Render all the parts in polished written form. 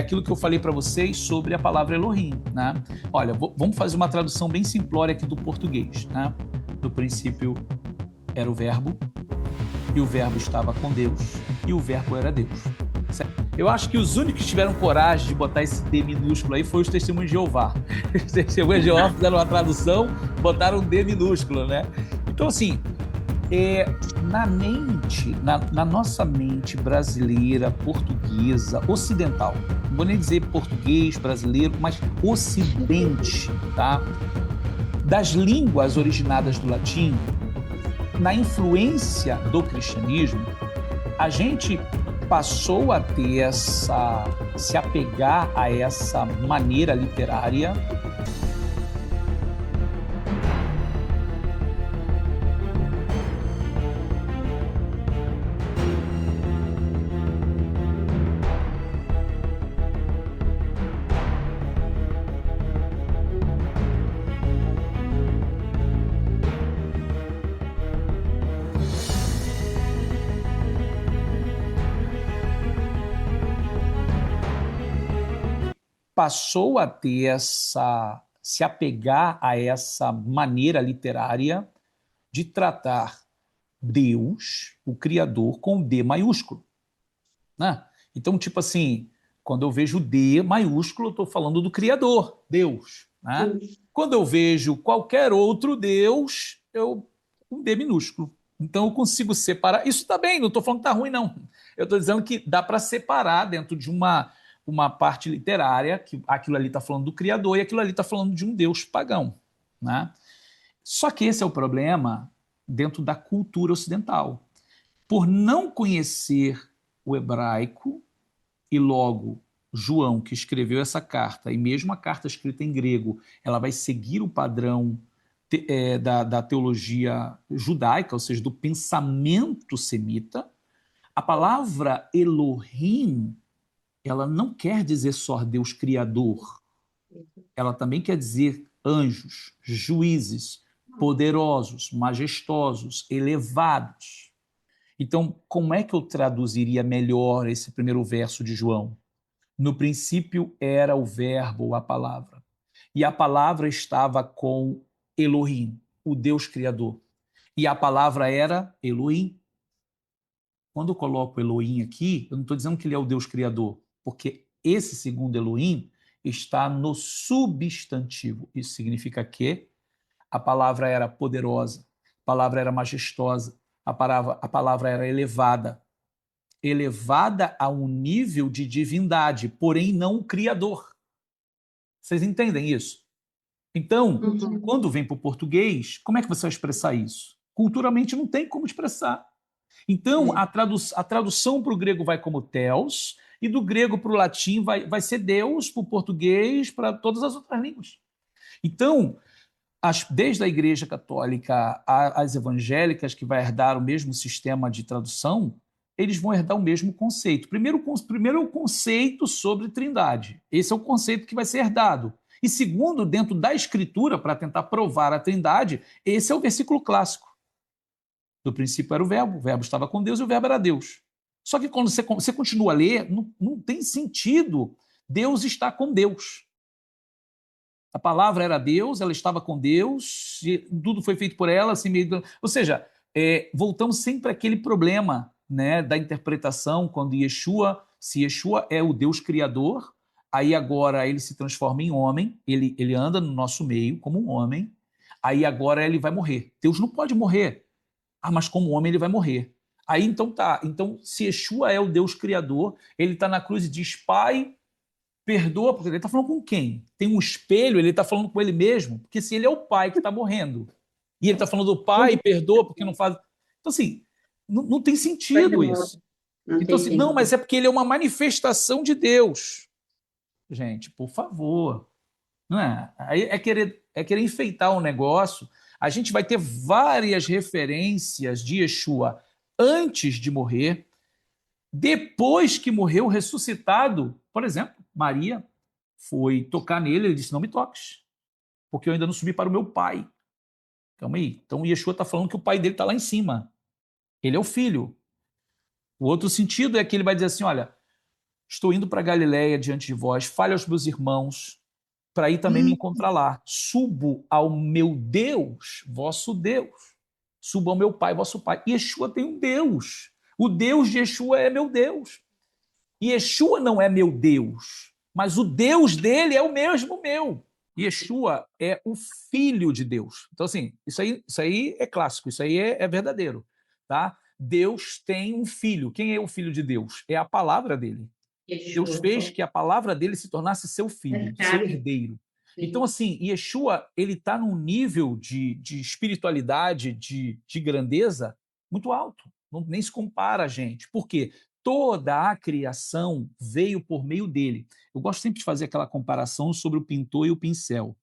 aquilo que eu falei para vocês sobre a palavra Elohim, né? Olha, vamos fazer uma tradução bem simplória aqui do português, né? No princípio era o verbo, e o verbo estava com Deus, e o verbo era Deus. Certo? Eu acho que os únicos que tiveram coragem de botar esse D minúsculo aí foram os testemunhos de Jeová. Os testemunhos de Jeová fizeram uma tradução, botaram um D minúsculo, né? Então, assim, na nossa mente brasileira, portuguesa, ocidental, não vou nem dizer português, brasileiro, mas ocidente, tá? Das línguas originadas do latim, na influência do cristianismo, a gente passou a ter se apegar a essa maneira literária passou a ter se apegar a essa maneira literária de tratar Deus, o Criador, com D maiúsculo, né? Então, tipo assim, quando eu vejo D maiúsculo, eu estou falando do Criador, Deus, né? Quando eu vejo qualquer outro Deus, um D minúsculo. Então eu consigo separar. Isso está bem, não estou falando que está ruim, não. Eu estou dizendo que dá para separar dentro de uma parte literária, que aquilo ali está falando do Criador e aquilo ali está falando de um Deus pagão, né? Só que esse é o problema dentro da cultura ocidental. Por não conhecer o hebraico, e logo João, que escreveu essa carta, e mesmo a carta escrita em grego, ela vai seguir o padrão da teologia judaica, ou seja, do pensamento semita. A palavra Elohim, ela não quer dizer só Deus Criador, ela também quer dizer anjos, juízes, poderosos, majestosos, elevados. Então, como é que eu traduziria melhor esse primeiro verso de João? No princípio era o verbo, a palavra. E a palavra estava com Elohim, o Deus Criador. E a palavra era Elohim. Quando eu coloco Elohim aqui, eu não estou dizendo que ele é o Deus Criador, porque esse segundo Elohim está no substantivo. Isso significa que a palavra era poderosa, a palavra era majestosa, a palavra era elevada, elevada a um nível de divindade, porém não o Criador. Vocês entendem isso? Então, quando vem para o português, como é que você vai expressar isso? Culturalmente não tem como expressar. Então, a tradução para o grego vai como Theos, e do grego para o latim vai ser Deus, para o português, para todas as outras línguas. Então, desde a Igreja Católica às evangélicas, que vai herdar o mesmo sistema de tradução, eles vão herdar o mesmo conceito. Primeiro é o conceito sobre Trindade. Esse é o conceito que vai ser herdado. E segundo, dentro da Escritura, para tentar provar a Trindade, esse é o versículo clássico. No princípio era o verbo estava com Deus e o verbo era Deus. Só que quando você continua a ler, não tem sentido Deus estar com Deus. A palavra era Deus, ela estava com Deus, tudo foi feito por ela, assim, ou seja, voltamos sempre àquele problema, né, da interpretação, quando se Yeshua é o Deus Criador, aí agora ele se transforma em homem, ele anda no nosso meio como um homem, aí agora ele vai morrer. Deus não pode morrer. Mas como homem ele vai morrer. Aí então tá, então se Yeshua é o Deus Criador, ele está na cruz e diz, Pai, perdoa, porque ele está falando com quem? Tem um espelho, ele está falando com ele mesmo, porque se ele é o pai que está morrendo, e ele está falando do pai, perdoa, porque não faz... Então, assim, não tem sentido isso. Então, assim, não, mas é porque ele é uma manifestação de Deus. Gente, por favor. Não é? Aí é querer enfeitar um negócio. A gente vai ter várias referências de Yeshua antes de morrer, depois que morreu, ressuscitado. Por exemplo, Maria foi tocar nele, ele disse, não me toques, porque eu ainda não subi para o meu pai. Calma aí. Então, Yeshua está falando que o pai dele está lá em cima. Ele é o filho. O outro sentido é que ele vai dizer assim, olha, Estou indo para Galiléia diante de vós, fale aos meus irmãos, para ir também me encontrar lá. Subo ao meu Deus, vosso Deus. Subo ao meu Pai, vosso Pai. Yeshua tem um Deus. O Deus de Yeshua é meu Deus. Yeshua não é meu Deus, mas o Deus dele é o mesmo meu. Yeshua é o Filho de Deus. Então, assim, isso aí é clássico, isso aí é verdadeiro. Tá? Deus tem um filho. Quem é o Filho de Deus? É a palavra dele. Deus fez que a palavra dele se tornasse seu filho, seu herdeiro. Então, assim, Yeshua, ele está num nível de espiritualidade, de grandeza muito alto. Não, nem se compara a gente. Por quê? Toda a criação veio por meio dele. Eu gosto sempre de fazer aquela comparação sobre o pintor e o pincel,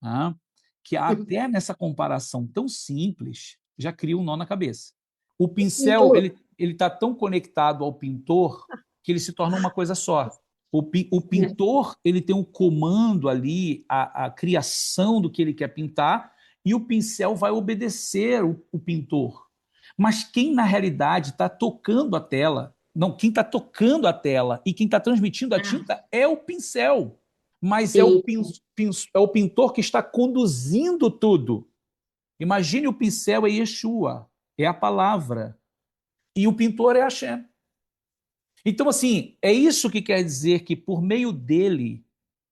tá? Que até nessa comparação tão simples já cria um nó na cabeça. O pincel ele está tão conectado ao pintor que ele se torna uma coisa só. O pintor ele tem um comando ali, a criação do que ele quer pintar, e o pincel vai obedecer o pintor. Mas quem na realidade está tocando a tela, não, quem está tocando a tela e quem está transmitindo a tinta é o pincel, mas é o pintor que está conduzindo tudo. Imagine o pincel é Yeshua, é a palavra, e o pintor é Hashem. Então, assim, é isso que quer dizer que por meio dele,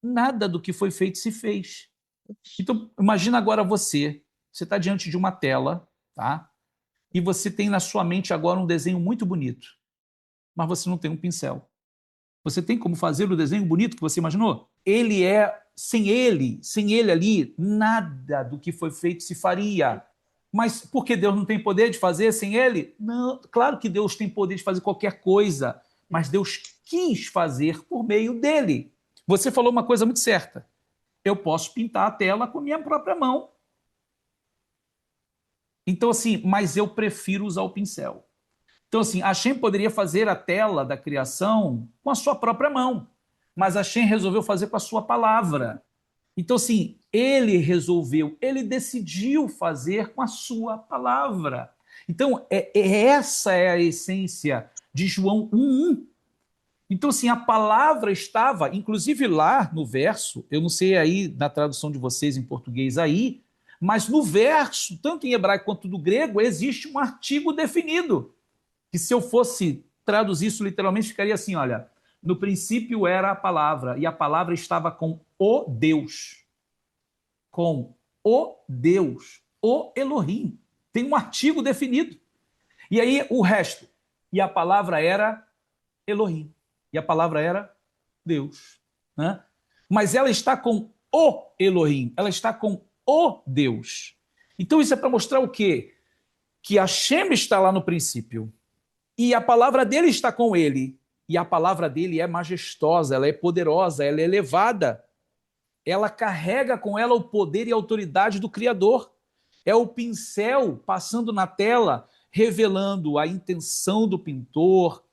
nada do que foi feito se fez. Então, imagina agora você está diante de uma tela, tá? E você tem na sua mente agora um desenho muito bonito, mas você não tem um pincel. Você tem como fazer o desenho bonito que você imaginou? Sem ele ali, nada do que foi feito se faria. Mas por que Deus não tem poder de fazer sem ele? Não, claro que Deus tem poder de fazer qualquer coisa, mas Deus quis fazer por meio dele. Você falou uma coisa muito certa. Eu posso pintar a tela com a minha própria mão. Então, assim, mas eu prefiro usar o pincel. Então, assim, Hashem poderia fazer a tela da criação com a sua própria mão, mas Hashem resolveu fazer com a sua palavra. Então, assim, ele decidiu fazer com a sua palavra. Então, essa é a essência de João 1:1. Então, assim, a palavra estava, inclusive lá no verso, eu não sei aí na tradução de vocês em português aí, mas no verso, tanto em hebraico quanto no grego, existe um artigo definido que se eu fosse traduzir isso literalmente, ficaria assim, olha, no princípio era a palavra, e a palavra estava com o Deus. Com o Deus, o Elohim. Tem um artigo definido. E aí o resto. E a palavra era Elohim. E a palavra era Deus. Né? Mas ela está com o Elohim. Ela está com o Deus. Então isso é para mostrar o quê? Que Hashem está lá no princípio. E a palavra dele está com ele. E a palavra dele é majestosa, ela é poderosa, ela é elevada. Ela carrega com ela o poder e a autoridade do Criador. É o pincel passando na tela, revelando a intenção do pintor,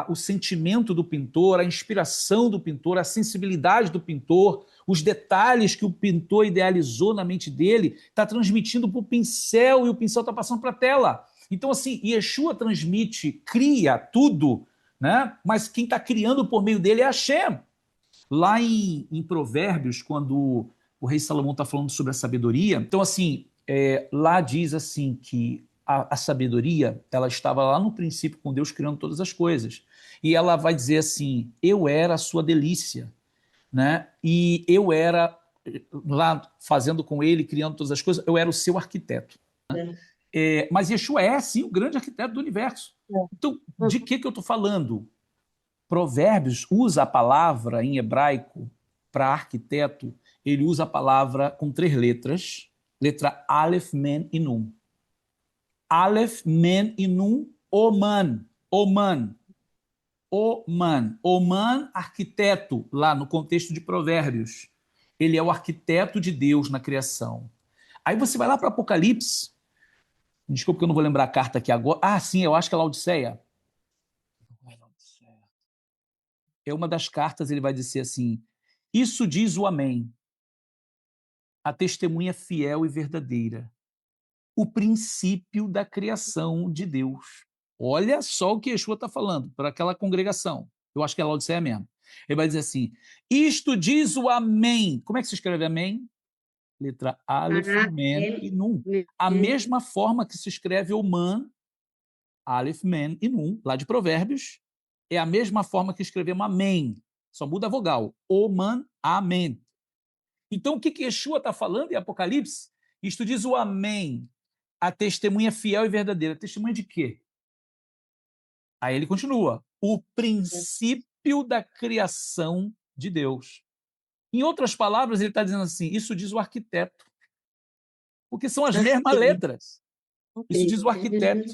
o sentimento do pintor, a inspiração do pintor, a sensibilidade do pintor, os detalhes que o pintor idealizou na mente dele, está transmitindo para o pincel e o pincel está passando para a tela. Então, assim, Yeshua transmite, cria tudo, né? Mas quem está criando por meio dele é Hashem. Lá em Provérbios, quando o rei Salomão está falando sobre a sabedoria, então, assim, lá diz assim que a sabedoria, ela estava lá no princípio com Deus criando todas as coisas. E ela vai dizer assim, eu era a sua delícia, né? E eu era, lá fazendo com ele, criando todas as coisas, eu era o seu arquiteto. Mas Yeshua é, sim, o grande arquiteto do universo. Então, de que eu estou falando? Provérbios usa a palavra em hebraico para arquiteto, ele usa a palavra com 3 letras, letra Aleph, Men e Nun. Aleph, Men e Nun, Oman, Oman, Oman. Oman, arquiteto, lá no contexto de Provérbios. Ele é o arquiteto de Deus na criação. Aí você vai lá para Apocalipse, desculpa que eu não vou lembrar a carta aqui agora. Ah, sim, eu acho que é Laodiceia. É uma das cartas, ele vai dizer assim, isso diz o Amém, a testemunha fiel e verdadeira, o princípio da criação de Deus. Olha só o que Yeshua está falando para aquela congregação. Eu acho que é Laodiceia mesmo. Ele vai dizer assim, isto diz o Amém. Como é que se escreve Amém? Letra Aleph, Men e Nun. A mesma forma que se escreve o Man, Aleph, Men e Nun, lá de Provérbios, é a mesma forma que escrevemos Amém. Só muda a vogal. O Man, Amém. Então, o que Yeshua está falando em Apocalipse? Isto diz o Amém, a testemunha fiel e verdadeira. Testemunha de quê? Aí ele continua. O princípio da criação de Deus. Em outras palavras, ele está dizendo assim, isso diz o arquiteto. Porque são as mesmas letras. Isso diz o arquiteto.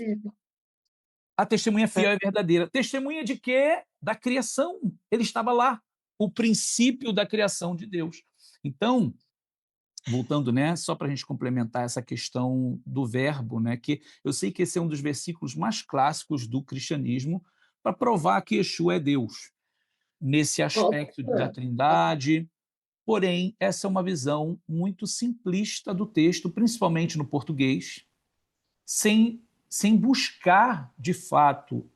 A testemunha fiel e verdadeira. Testemunha de quê? Da criação. Ele estava lá. O princípio da criação de Deus. Então, voltando, né, só para a gente complementar essa questão do verbo, né, que eu sei que esse é um dos versículos mais clássicos do cristianismo para provar que Yeshua é Deus, nesse aspecto da Trindade. Porém, essa é uma visão muito simplista do texto, principalmente no português, sem buscar, de fato,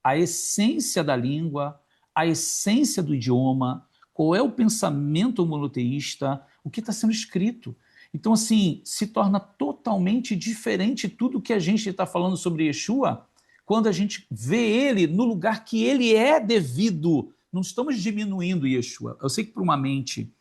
a essência da língua, a essência do idioma, qual é o pensamento monoteísta, o que está sendo escrito. Então, assim, se torna totalmente diferente tudo que a gente está falando sobre Yeshua quando a gente vê ele no lugar que ele é devido. Não estamos diminuindo Yeshua. Eu sei que para uma mente,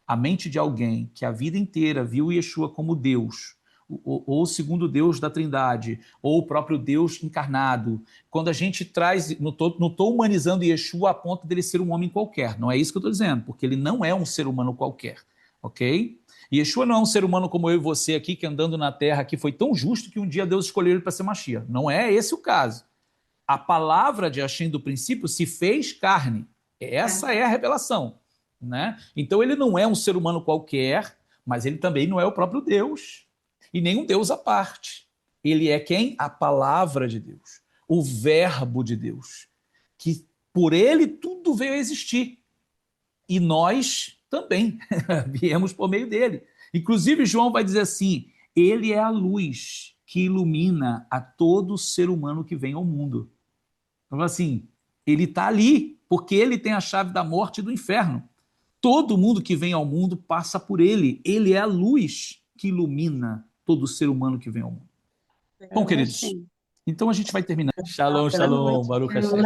a mente de alguém que a vida inteira viu Yeshua como Deus, ou o segundo Deus da Trindade, ou o próprio Deus encarnado, quando a gente traz, não estou humanizando Yeshua a ponto dele ser um homem qualquer, não é isso que eu estou dizendo, porque ele não é um ser humano qualquer, ok? Yeshua não é um ser humano como eu e você aqui, que andando na terra, que foi tão justo que um dia Deus escolheu ele para ser Mashiach. Não é esse o caso. A palavra de Hashem do princípio se fez carne. Essa é a revelação, né? Então ele não é um ser humano qualquer, mas ele também não é o próprio Deus. E nenhum Deus à parte. Ele é quem? A palavra de Deus. O verbo de Deus. Que por ele tudo veio a existir. E nós também viemos por meio dele. Inclusive, João vai dizer assim, ele é a luz que ilumina a todo ser humano que vem ao mundo. Então, assim, ele está ali, porque ele tem a chave da morte e do inferno. Todo mundo que vem ao mundo passa por ele. Ele é a luz que ilumina todo ser humano que vem ao mundo. Bom, queridos, então a gente vai terminar. Shalom, shalom, Baruch Hashem.